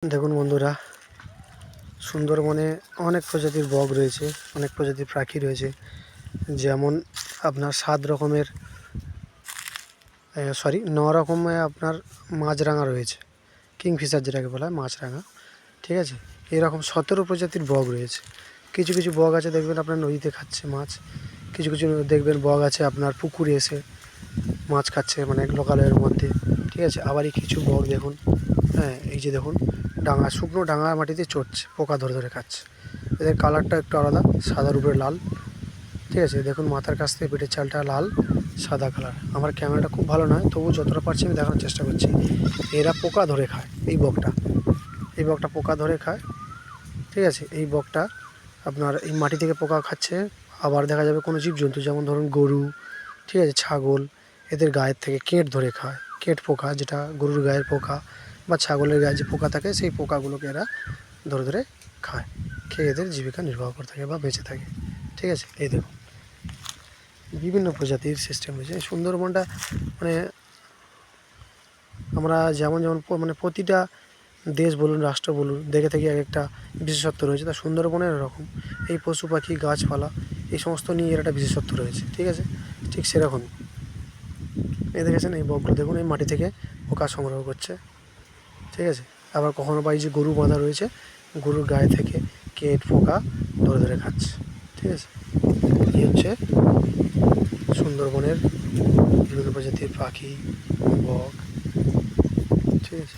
দেখুন বন্ধুরা, সুন্দরবনে অনেক প্রজাতির বক রয়েছে, অনেক প্রজাতির পাখি রয়েছে। যেমন আপনার 7 রকমের 9 রকমের আপনার মাছরাঙা রয়েছে, কিংফিশার যেটাকে বলা হয় মাছরাঙা, ঠিক আছে। এরকম 17 প্রজাতির বক রয়েছে। কিছু কিছু বক আছে দেখবেন আপনার নদীতে খাচ্ছে মাছ, কিছু কিছু দেখবেন বক আছে আপনার পুকুরে এসে মাছ খাচ্ছে, মানে লোকালয়ের মধ্যে, ঠিক আছে। আবার এই কিছু বক দেখুন, এই যে দেখুন শুকনো ডাঙা মাটিতে চড়ছে, পোকা ধরে ধরে খাচ্ছে। এদের কালারটা একটু আলাদা, সাদার উপরে লাল, ঠিক আছে। দেখুন মাথার কাছ থেকে পেটের চালটা লাল সাদা কালার। আমার ক্যামেরাটা খুব ভালো নয়, তবু যতটা পারছি আমি দেখানোর চেষ্টা করছি। এরা পোকা ধরে খায়, এই বকটা পোকা ধরে খায়, ঠিক আছে। এই বকটা আপনার এই মাটি থেকে পোকা খাচ্ছে। আবার দেখা যাবে কোনো জীবজন্তু, যেমন ধরুন গরু, ঠিক আছে, ছাগল, এদের গায়ের থেকে কেঁট ধরে খায়। কেঁট পোকা, যেটা গরুর গায়ের পোকা বা ছাগলের গায়ে যে পোকা থাকে, সেই পোকাগুলোকে এরা ধরে ধরে খায়, খেয়ে এদের জীবিকা নির্বাহ করে থাকে বা বেঁচে থাকে, ঠিক আছে। এই দেখুন বিভিন্ন প্রজাতির সিস্টেম হয়েছে এই সুন্দরবনটা। মানে আমরা যেমন যেমন মানে প্রতিটা দেশ বলুন, রাষ্ট্র বলুন, দেখে থেকে এক একটা বিশেষত্ব রয়েছে। তা সুন্দরবনের এরকম এই পশু পাখি গাছপালা এই সমস্ত নিয়ে এর একটা বিশেষত্ব রয়েছে, ঠিক আছে। ঠিক সেরকমই এই দেখেছেন এই বকগুলো, দেখুন এই মাটি থেকে পোকা সংগ্রহ করছে, ঠিক আছে। আবার কখনো বা এই যে গরু বাঁধা রয়েছে, গরুর গায়ে থেকে কেট পোকা ধরে ধরে খাচ্ছে, ঠিক আছে। এই হচ্ছে সুন্দরবনের বিভিন্ন প্রজাতির পাখি, বক, ঠিক আছে।